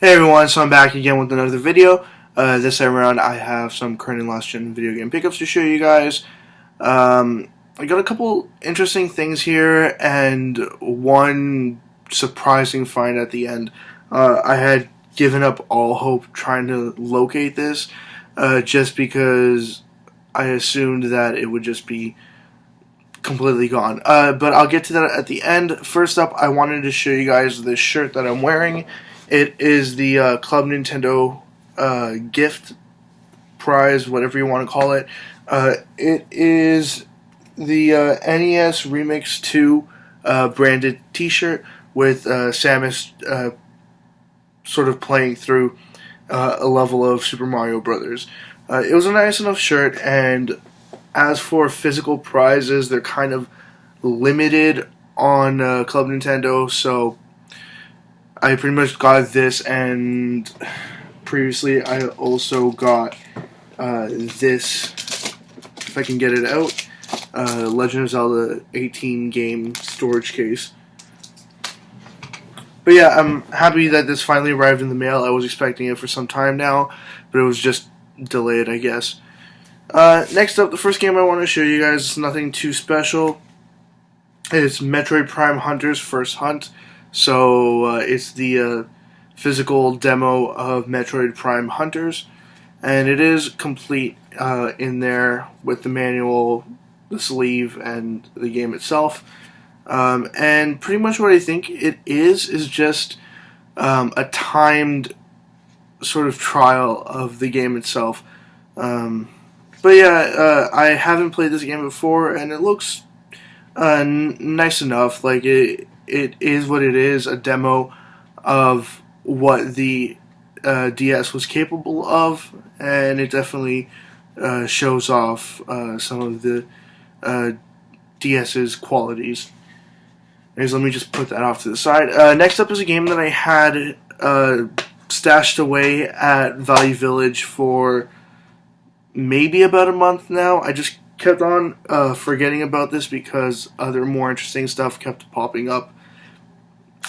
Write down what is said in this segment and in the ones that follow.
Hey everyone, so I'm back again with another video. This time around I have some current and last gen video game pickups to show you guys. I got a couple interesting things here and one surprising find at the end. I had given up all hope trying to locate this just because I assumed that it would just be completely gone. But I'll get to that at the end. First up, I wanted to show you guys this shirt that I'm wearing. It is the Club Nintendo gift prize, whatever you want to call it. It is the NES Remix 2 branded t-shirt with Samus sort of playing through a level of Super Mario Brothers. It was a nice enough shirt, and as for physical prizes, they're kind of limited on Club Nintendo, so I pretty much got this, and previously I also got this, if I can get it out, Legend of Zelda 18 game storage case. But yeah, I'm happy that this finally arrived in the mail. I was expecting it for some time now, but it was just delayed, I guess. Next up, the first game I want to show you guys is nothing too special. It's Metroid Prime Hunter's First Hunt. So it's the physical demo of Metroid Prime Hunters, and it is complete in there with the manual, the sleeve, and the game itself. And pretty much what I think it is just a timed sort of trial of the game itself. But yeah, I haven't played this game before, and it looks nice enough. Like it is what it is, a demo of what the DS was capable of, and it definitely shows off some of the DS's qualities. Anyways, let me just put that off to the side. Next up is a game that I had stashed away at Value Village for maybe about a month now. I just kept on forgetting about this because other more interesting stuff kept popping up.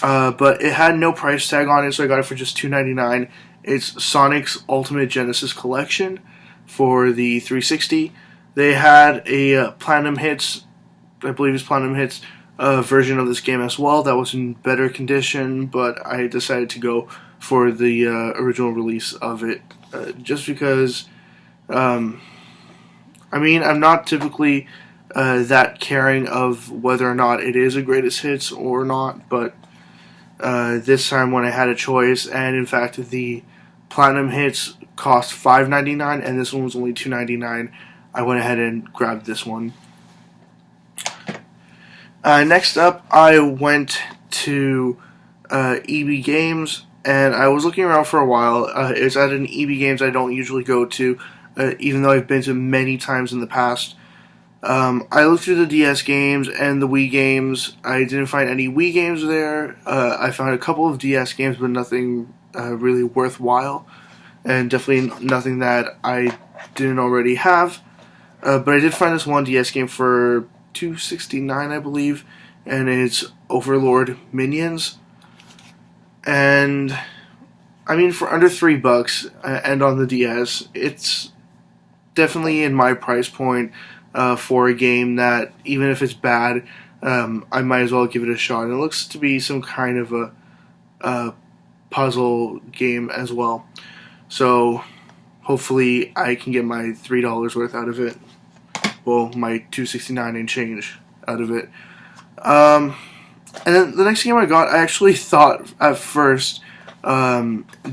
But it had no price tag on it, so I got it for just $2.99. It's Sonic's Ultimate Genesis Collection for the 360. They had a Platinum Hits, I believe it's Platinum Hits, version of this game as well that was in better condition, but I decided to go for the original release of it just because, I mean, I'm not typically that caring of whether or not it is a greatest hits or not, but this time when I had a choice, and in fact the Platinum Hits cost $5.99 and this one was only $2.99, I went ahead and grabbed this one. Next up, I went to EB Games, and I was looking around for a while. It's at an EB Games I don't usually go to, even though I've been to many times in the past. I looked through the DS games and the Wii games. I didn't find any Wii games there. I found a couple of DS games, but nothing really worthwhile, and definitely nothing that I didn't already have. But I did find this one DS game for $2.69, I believe, and it's Overlord Minions. And I mean, for under $3 and on the DS, it's definitely in my price point for a game that, even if it's bad, I might as well give it a shot. And it looks to be some kind of a puzzle game as well. So hopefully I can get my $3 worth out of it. Well, my $2.69 and change out of it. And then the next game I got, I actually thought at first,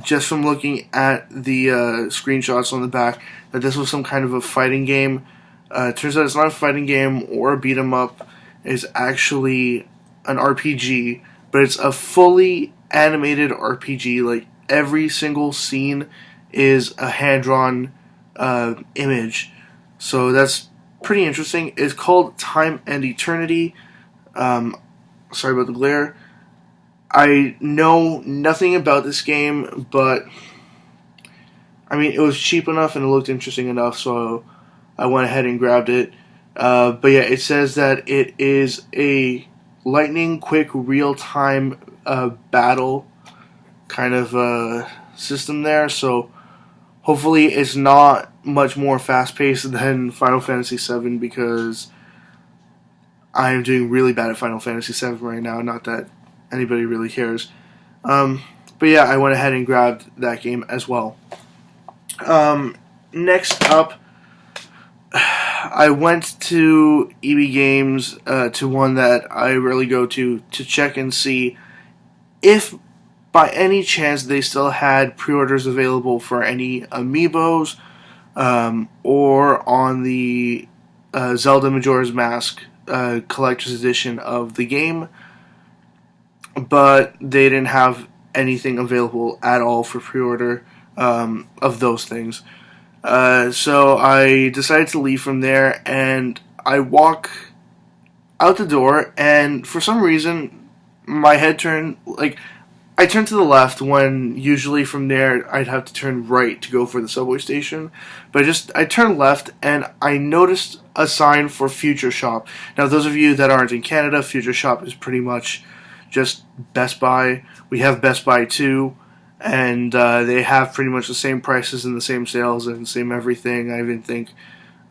just from looking at the screenshots on the back, that this was some kind of a fighting game. Turns out it's not a fighting game or a beat 'em up. It's actually an RPG, but it's a fully animated RPG. Like, every single scene is a hand-drawn image. So that's pretty interesting. It's called Time and Eternity. Sorry about the glare. I know nothing about this game, but I mean, it was cheap enough and it looked interesting enough, so I went ahead and grabbed it. But yeah, it says that it is a lightning quick real-time battle kind of system there. So hopefully it's not much more fast-paced than Final Fantasy VII, because I am doing really bad at Final Fantasy VII right now. Not that anybody really cares. But yeah, I went ahead and grabbed that game as well. Next up, I went to EB Games, to one that I rarely go to check and see if by any chance they still had pre-orders available for any amiibos, or on the Zelda Majora's Mask collector's edition of the game, but they didn't have anything available at all for pre-order of those things. So I decided to leave from there, and I walk out the door, and for some reason my head turned, like, I turned to the left when usually from there I'd have to turn right to go for the subway station. But I turned left, and I noticed a sign for Futureshop. Now, those of you that aren't in Canada, Futureshop is pretty much just Best Buy. We have Best Buy too, and they have pretty much the same prices and the same sales and the same everything. I even think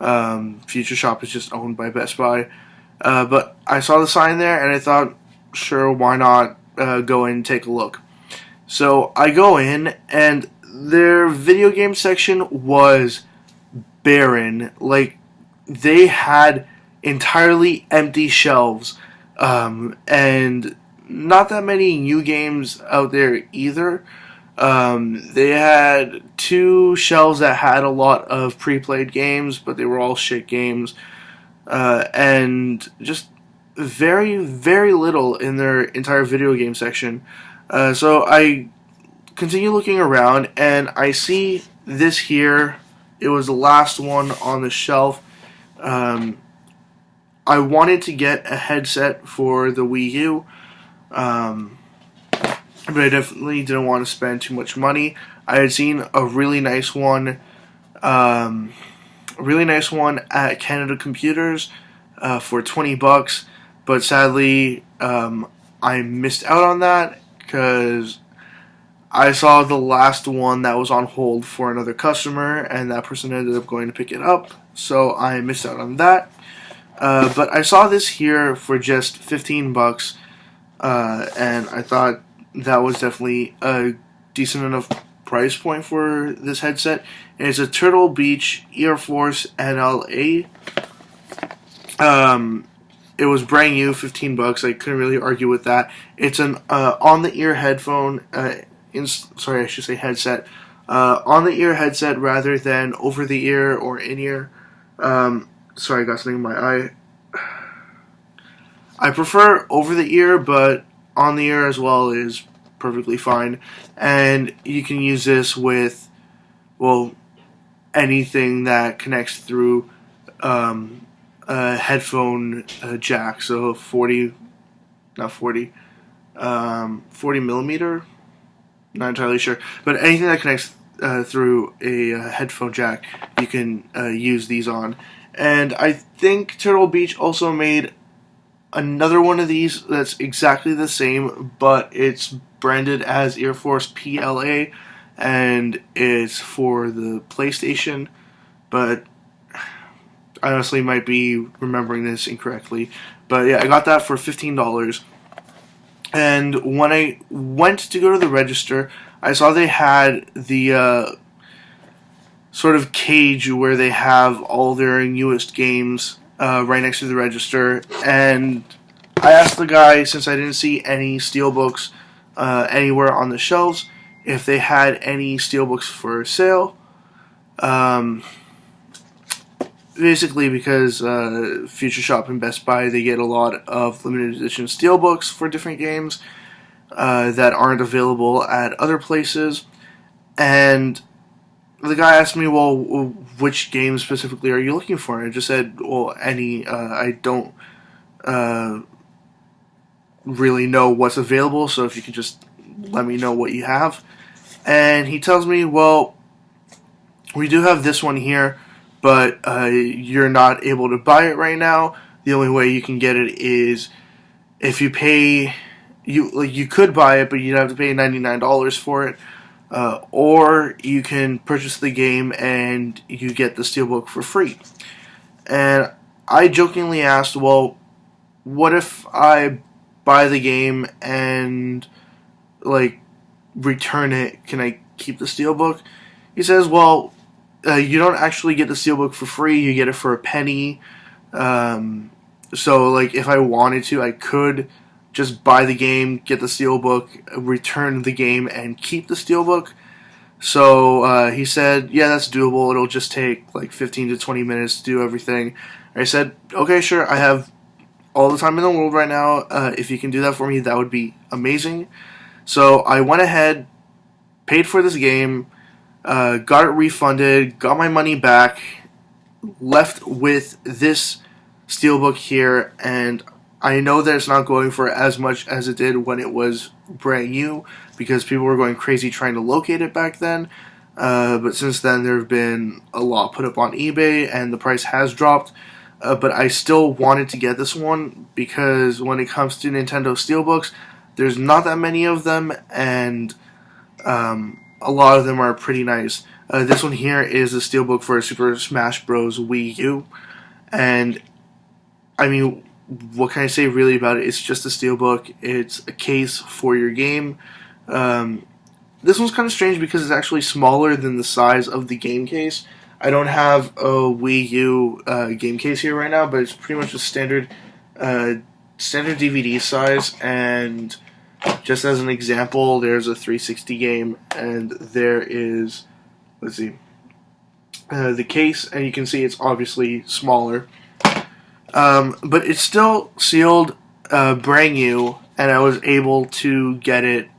Futureshop is just owned by Best Buy. But I saw the sign there, and I thought, sure, why not go in and take a look. So I go in, and their video game section was barren. Like, they had entirely empty shelves, and not that many new games out there either. They had 2 shelves that had a lot of pre-played games, but they were all shit games, and just very, very little in their entire video game section. So I continue looking around, and I see this here. It was the last one on the shelf. I wanted to get a headset for the Wii U, but I definitely didn't want to spend too much money. I had seen a really nice one at Canada Computers for $20, but sadly I missed out on that because I saw the last one that was on hold for another customer, and that person ended up going to pick it up, so I missed out on that. But I saw this here for just $15, and I thought that was definitely a decent enough price point for this headset. And it's a Turtle Beach Air Force NLA. It was brand new, $15. I couldn't really argue with that. It's an on-the-ear headphone. Sorry, I should say headset. On-the-ear headset rather than over-the-ear or in-ear. Sorry, I got something in my eye. I prefer over-the-ear, but on-the-ear as well is perfectly fine. And you can use this with, well, anything that connects through a headphone jack. So 40 millimeter? Not entirely sure. But anything that connects through a headphone jack, you can use these on. And I think Turtle Beach also made another one of these that's exactly the same, but it's branded as Air Force PLA, and it's for the PlayStation. But I honestly might be remembering this incorrectly. But yeah, I got that for $15. And when I went to go to the register, I saw they had the sort of cage where they have all their newest games right next to the register. And I asked the guy, since I didn't see any steelbooks anywhere on the shelves, if they had any steelbooks for sale. Basically because Futureshop and Best Buy, they get a lot of limited edition steelbooks for different games that aren't available at other places. And the guy asked me, well, which game specifically are you looking for? And I just said, well, any. I don't really know what's available, so if you could just let me know what you have. And he tells me, well, we do have this one here, but you're not able to buy it right now. The only way you can get it is if you pay you could buy it, but you'd have to pay $99 for it. Or you can purchase the game and you get the steelbook for free. And I jokingly asked, well, what if I buy the game and like return it? Can I keep the steelbook? He says, well, you don't actually get the steelbook for free. You get it for a penny. So like if I wanted to, I could just buy the game, get the steelbook, return the game, and keep the steelbook. So he said, yeah, that's doable. It'll just take like 15 to 20 minutes to do everything. I said, okay, sure. I have all the time in the world right now. If you can do that for me, that would be amazing. So I went ahead, paid for this game, got it refunded, got my money back, left with this steelbook here, and I know that it's not going for as much as it did when it was brand new, because people were going crazy trying to locate it back then. But since then, there have been a lot put up on eBay, and the price has dropped. But I still wanted to get this one, because when it comes to Nintendo Steelbooks, there's not that many of them, and a lot of them are pretty nice. This one here is a steelbook for Super Smash Bros. Wii U, and I mean, what can I say really about it? It's just a steelbook. It's a case for your game. This one's kind of strange because it's actually smaller than the size of the game case. I don't have a Wii U game case here right now, but it's pretty much a standard DVD size. And just as an example, there's a 360 game, and there is, let's see, the case, and you can see it's obviously smaller. But it's still sealed, brand new, and I was able to get it,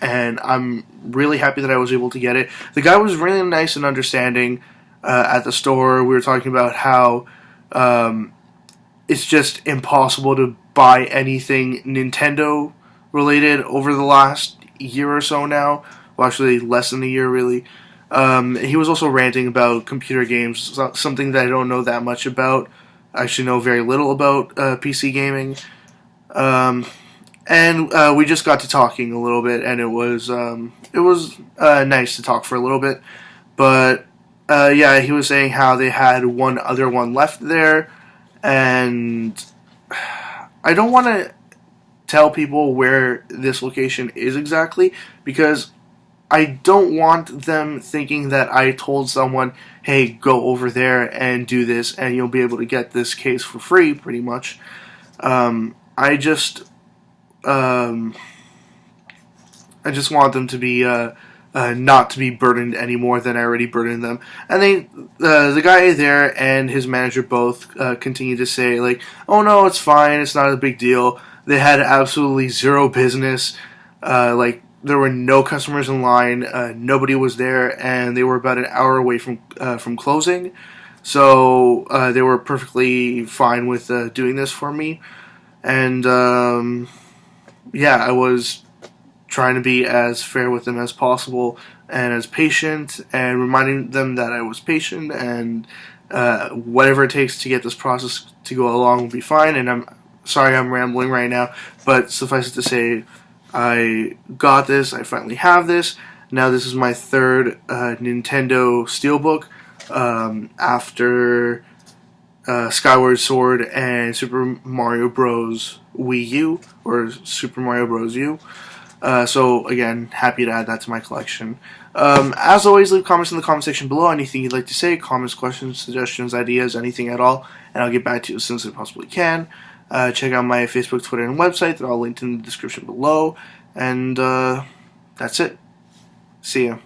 and I'm really happy that I was able to get it. The guy was really nice and understanding at the store. We were talking about how it's just impossible to buy anything Nintendo related over the last year or so now. Well, actually, less than a year, really. He was also ranting about computer games, something that I don't know that much about. I actually know very little about PC gaming. And we just got to talking a little bit, and it was nice to talk for a little bit. But yeah, he was saying how they had one other one left there, and I don't want to tell people where this location is exactly, because I don't want them thinking that I told someone, hey, go over there and do this, and you'll be able to get this case for free, pretty much. I just want them to be not to be burdened any more than I already burdened them. And the guy there and his manager both continue to say, like, oh no, it's fine, it's not a big deal. They had absolutely zero business. Like, there were no customers in line. Nobody was there, and they were about an hour away from closing. So they were perfectly fine with doing this for me. And yeah, I was trying to be as fair with them as possible and as patient, and reminding them that I was patient, and whatever it takes to get this process to go along will be fine. And I'm sorry I'm rambling right now, but suffice it to say, I got this. I finally have this. Now this is my third Nintendo Steelbook after Skyward Sword and Super Mario Bros. Wii U, or Super Mario Bros. U. So again, happy to add that to my collection. As always, leave comments in the comment section below. Anything you'd like to say, comments, questions, suggestions, ideas, anything at all, and I'll get back to you as soon as I possibly can. Check out my Facebook, Twitter, and website. They're all linked in the description below. And that's it. See ya.